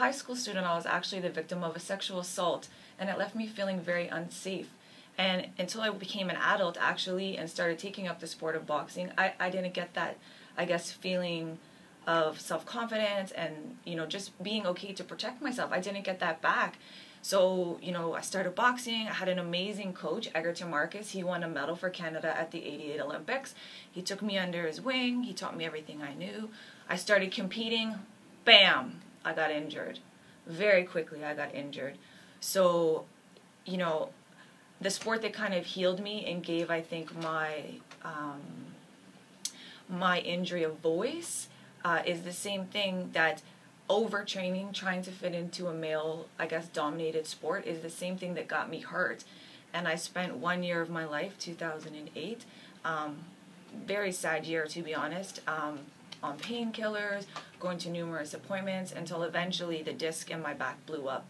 high school student, I was actually the victim of a sexual assault, and it left me feeling very unsafe. And until I became an adult, actually, and started taking up the sport of boxing, I didn't get that, I guess, feeling of self-confidence and, you know, just being okay to protect myself. I didn't get that back. So, you know, I started boxing. I had an amazing coach, Egerton Marcus. He won a medal for Canada at the '88 Olympics. He took me under his wing. He taught me everything I knew. I started competing. Bam! I got injured. Very quickly, I got injured. So, you know, the sport that kind of healed me and gave, I think, my injury a voice is the same thing that overtraining, trying to fit into a male, I guess, dominated sport is the same thing that got me hurt. And I spent 1 year of my life, 2008, very sad year to be honest, on painkillers, going to numerous appointments until eventually the disc in my back blew up.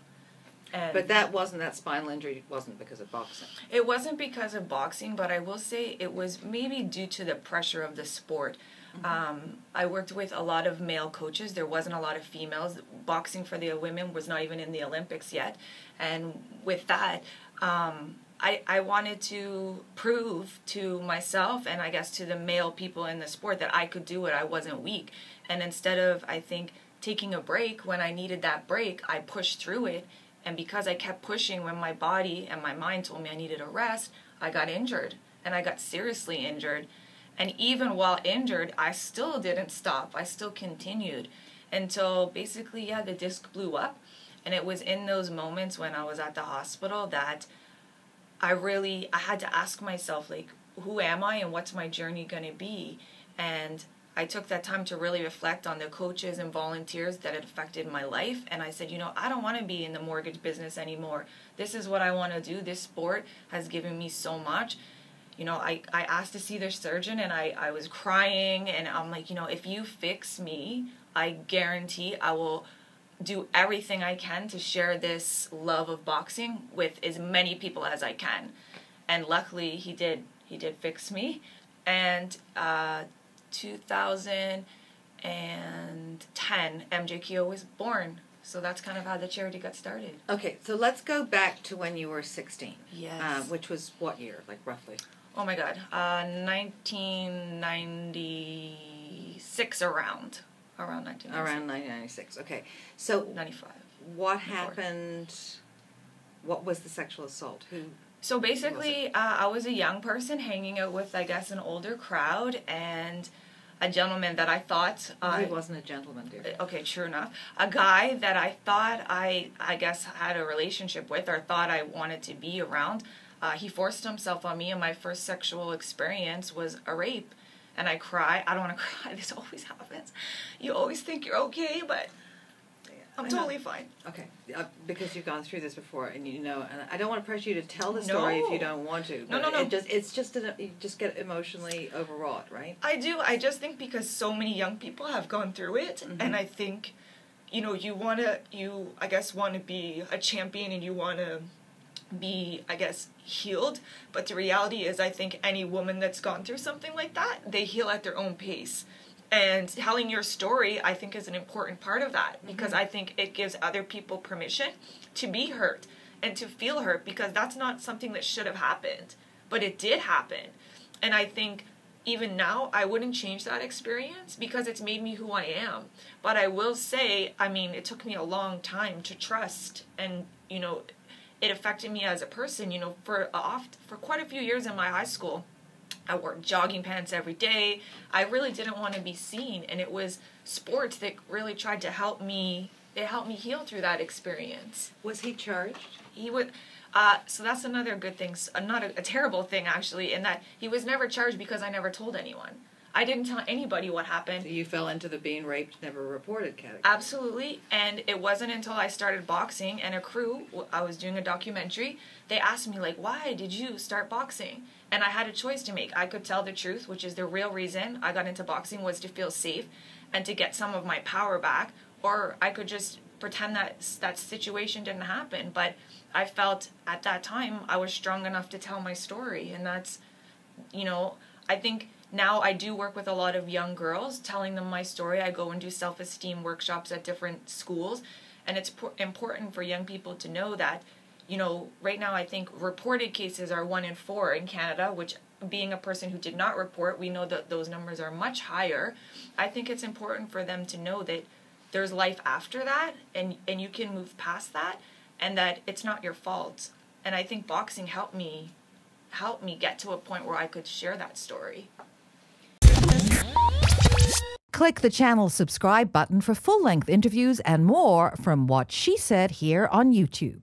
And but that spinal injury wasn't because of boxing. It wasn't because of boxing, but I will say it was maybe due to the pressure of the sport. I worked with a lot of male coaches. There wasn't a lot of females. Boxing for the women was not even in the Olympics yet. And with that, I wanted to prove to myself and I guess to the male people in the sport that I could do it. I wasn't weak. And instead of, I think, taking a break when I needed that break, I pushed through it. And because I kept pushing when my body and my mind told me I needed a rest, I got injured. And I got seriously injured. And even while injured, I still didn't stop. I still continued until basically, yeah, the disc blew up. And it was in those moments when I was at the hospital that I had to ask myself, like, who am I and what's my journey going to be? And I took that time to really reflect on the coaches and volunteers that had affected my life. And I said, you know, I don't want to be in the mortgage business anymore. This is what I want to do. This sport has given me so much. You know, I asked to see their surgeon and I was crying and I'm like, you know, if you fix me, I guarantee I will do everything I can to share this love of boxing with as many people as I can. And luckily he did fix me. And 2010, MJKO was born. So that's kind of how the charity got started. Okay, so let's go back to when you were 16. Yes. Which was what year, like roughly? Oh my God, 1996 around 1996. Around 1996, okay. So 95. What happened, what was the sexual assault? So basically, I was a young person hanging out with, I guess, an older crowd and a gentleman that I thought... he wasn't a gentleman, dear. Okay, true enough. A guy that I thought I guess, had a relationship with or thought I wanted to be around. He forced himself on me, and my first sexual experience was a rape. And I cry. I don't want to cry. This always happens. You always think you're okay, but I'm totally fine. Okay, because you've gone through this before, and you know, and I don't want to pressure you to tell the story if you don't want to. No. You just get emotionally overwrought, right? I do. I just think because so many young people have gone through it, and I think, you know, you want to be a champion and you want to be, I guess, healed. But the reality is, I think any woman that's gone through something like that, they heal at their own pace. And telling your story, I think, is an important part of that because I think it gives other people permission to be hurt and to feel hurt because that's not something that should have happened, but it did happen. And I think even now, I wouldn't change that experience because it's made me who I am. But I will say, I mean, it took me a long time to trust and, you know, it affected me as a person, you know, for quite a few years in my high school. I wore jogging pants every day. I really didn't want to be seen, and it was sports that really tried to help me. It helped me heal through that experience. Was he charged? He would. So that's another good thing, not a terrible thing actually, in that he was never charged because I never told anyone. I didn't tell anybody what happened. So you fell into the being raped, never reported category. Absolutely, and it wasn't until I started boxing and a crew, I was doing a documentary, they asked me, like, why did you start boxing? And I had a choice to make. I could tell the truth, which is the real reason I got into boxing was to feel safe and to get some of my power back, or I could just pretend that that situation didn't happen. But I felt at that time I was strong enough to tell my story, and that's, you know, I think now I do work with a lot of young girls, telling them my story. I go and do self-esteem workshops at different schools, And it's important for young people to know that, you know, right now I think reported cases are 1 in 4 in Canada, which, being a person who did not report, we know that those numbers are much higher. I think it's important for them to know that there's life after that, and you can move past that, and that it's not your fault. And I think boxing helped me get to a point where I could share that story. Click the channel subscribe button for full-length interviews and more from What She Said here on YouTube.